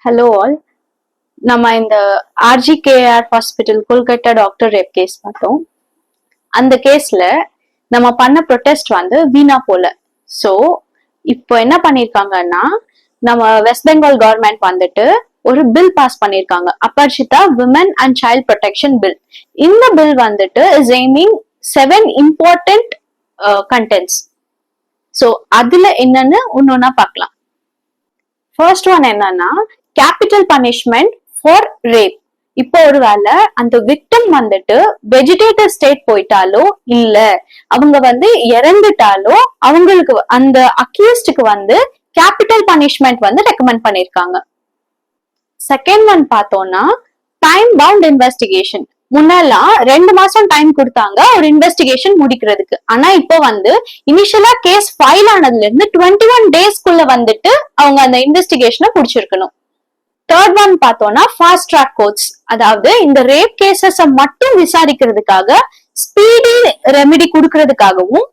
Hello all. நம்ம இந்த RG Kar hospital Kolkata doctor rape case பார்த்தோம். அந்த கேஸ்ல நம்ம பண்ண ப்ரொடெஸ்ட் வந்து வீணா போல. ஸோ இப்போ என்ன பண்ணிருக்காங்கன்னா, நம்ம வெஸ்ட் பெங்கால் கவர்மெண்ட் வந்துட்டு ஒரு பில் பாஸ் பண்ணிருக்காங்க, Aparajita woman and child protection bill. இந்த பில் வந்துட்டு is aiming 7 important contents. So அதுல என்னன்னு ஒன்னொன்னா பார்க்கலாம். ஃபர்ஸ்ட் ஒன் என்னன்னா, கேபிட்டல் பனிஷ்மெண்ட் ஃபார் ரேப். இப்போ ஒருவேளை அந்த விக்டிம் வந்துட்டு வெஜிடேட்டிவ் ஸ்டேட் போயிட்டாலோ இல்ல அவங்க வந்து இறந்துட்டாலோ அவங்களுக்கு அந்த அக்யூஸ்டுக்கு வந்து கேபிட்டல் பனிஷ்மெண்ட் வந்து ரெக்கமெண்ட் பண்ணிருக்காங்க. செகண்ட் ஒன் பார்த்தோம்னா, டைம் பவுண்ட் இன்வெஸ்டிகேஷன். முன்னெல்லாம் 2 மாசம் டைம் கொடுத்தாங்க ஒரு இன்வெஸ்டிகேஷன் முடிக்கிறதுக்கு. ஆனா இப்போ வந்து இனிஷியலா கேஸ் ஃபைல் ஆனதுல இருந்து 21 டேஸ்க்குள்ள வந்துட்டு அவங்க அந்த இன்வெஸ்டிகேஷனை முடிச்சிருக்கணும். தேர்ட் ஒன் பார்த்தோம்னா, ஃபாஸ்ட் ட்ராக் கோர்ட்ஸ். அதாவது இந்த ரேப் கேசஸ் மட்டும் விசாரிக்கிறதுக்காக ஸ்பீடி ரெமெடி கொடுக்கறதுக்காகவும்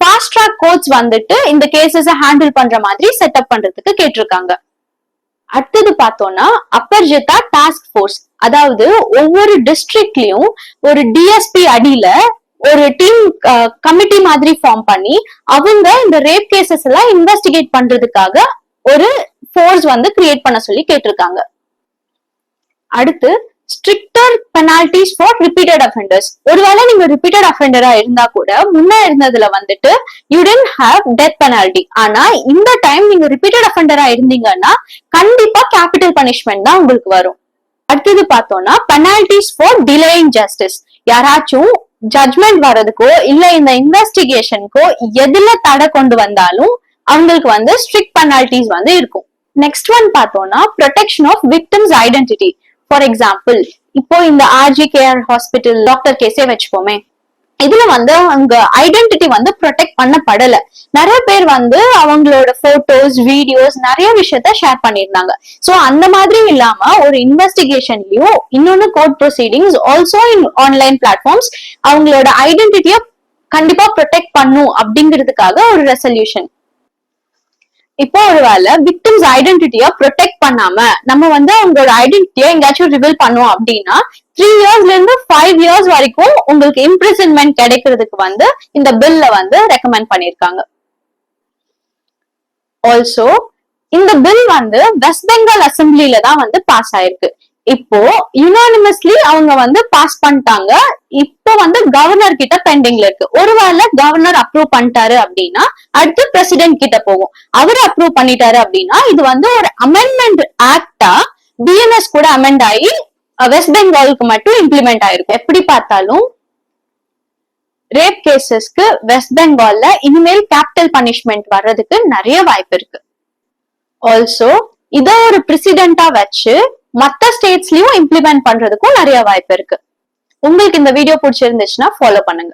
ஃபாஸ்ட் ட்ராக் கோர்ட்ஸ் வந்துட்டு இந்த கேசஸ ஹேண்டில் பண்ற மாதிரி செட்டப் பண்றதுக்கு கேட்டிருக்காங்க. அடுத்தது பார்த்தோம்னா, அபர்ஜிதா டாஸ்க் ஃபோர்ஸ். அதாவது ஒவ்வொரு டிஸ்ட்ரிக்ட்லயும் ஒரு டிஎஸ்பி அடியில ஒரு டீம் கமிட்டி மாதிரி ஃபார்ம் பண்ணி அவங்க இந்த ரேப் கேசஸ் எல்லாம் இன்வெஸ்டிகேட் பண்றதுக்காக ஒரு ஃபோர்ஸ் வந்து கிரியேட் பண்ண சொல்லி கேட்டிருக்காங்க. அடுத்து, stricter penalties for repeated offenders. ஒருவேளை நீங்க ரிப்பீட்டட் அஃபெண்டரா இருந்தா கூட முன்ன இருந்ததுல வந்துட்டு you tend have death penalty. ஆனா இந்த டைம் நீங்க ரிப்பீட்டட் அஃபெண்டரா இருந்தீங்கன்னா கண்டிப்பா கேபிட்டல் பனிஷ்மெண்ட் தான் உங்களுக்கு வரும். அடுத்தது பார்த்தோம்னா, பெனால்டிஸ் ஃபார் டிலேயிங் ஜஸ்டிஸ். யாராச்சும் ஜட்மெண்ட் வர்றதுக்கோ இல்ல இந்த இன்வெஸ்டிகேஷனுக்கோ எதுல தடை கொண்டு வந்தாலும் அவங்களுக்கு வந்து ஸ்ட்ரிக்ட் பெனால்டிஸ் வந்து இருக்கும். நெக்ஸ்ட் ஒன் பார்த்தோம்னா, protection of victims identity. For example, இப்போ இந்த ஆர்ஜிகேஆர் ஹாஸ்பிட்டல் டாக்டர் கேஸே வச்சுப்போமே, இதுல வந்து அவங்க ஐடென்டிட்டி வந்து ப்ரொடெக்ட் பண்ணப்படல. நிறைய பேர் வந்து அவங்களோட போட்டோஸ் வீடியோஸ் நிறைய விஷயத்த ஷேர் பண்ணிருந்தாங்க. சோ அந்த மாதிரி இல்லாம ஒரு இன்வெஸ்டிகேஷன்லயும் இன்னொன்னு court proceedings also in online platforms அவங்களோட ஐடென்டிட்டிய கண்டிப்பா ப்ரொடெக்ட் பண்ணும் அப்படிங்கிறதுக்காக ஒரு ரெசல்யூஷன். இப்போ ஒருவேளை விக்டிம்ஸ் ஐடென்டிட்டிய ப்ரொடெக்ட் பண்ணாம நம்ம வந்து அவங்களோட ஐடென்டிட்டியை எங்கேயாச்சும் ரிவீல் பண்ணோம் அப்படின்னா 3 இயர்ஸ்ல இருந்து 5 இயர்ஸ் வரைக்கும் உங்களுக்கு இம்ப்ரிசன்மெண்ட் கிடைக்கிறதுக்கு வந்து இந்த பில்ல வந்து ரெக்கமெண்ட் பண்ணிருக்காங்க. ஆல்சோ இந்த பில் வந்து வெஸ்ட் பெங்கால் அசம்பிளில தான் வந்து பாஸ் ஆயிருக்கு. இப்போ யுனானிமஸ்லி அவங்க வந்து பாஸ் பண்ணிட்டாங்க. இப்போ வந்து கவர்னர் கிட்ட பெண்டிங்ல இருக்கு. ஒருவேளை கவர்னர் அப்ரூவ் பண்ணிட்டாரு அப்படின்னா அடுத்து பிரசிடென்ட் கிட்ட போகும். அவரு அப்ரூவ் பண்ணிட்டாரு அப்படின்னா இது வந்து ஒரு அமெண்ட்மெண்ட் ஆக்டா பிஎன்எஸ் கூட அமெண்ட் ஆகி வெஸ்ட் பெங்காலுக்கு மட்டும் இம்ப்ளிமெண்ட் ஆயிருக்கு. எப்படி பார்த்தாலும் ரேப் கேசஸ்க்கு வெஸ்ட் பெங்கால்ல இனிமேல் கேபிட்டல் பனிஷ்மெண்ட் வர்றதுக்கு நிறைய வாய்ப்பு இருக்கு. ஆல்சோ இத ஒரு பிரசிடென்டா வச்சு மத்த ஸ்டேட்ஸ்லயும் இம்ப்ளிமெண்ட் பண்றதுக்கும் நிறைய வாய்ப்பு இருக்கு. உங்களுக்கு இந்த வீடியோ பிடிச்சிருந்துச்சுன்னா ஃபாலோ பண்ணுங்க.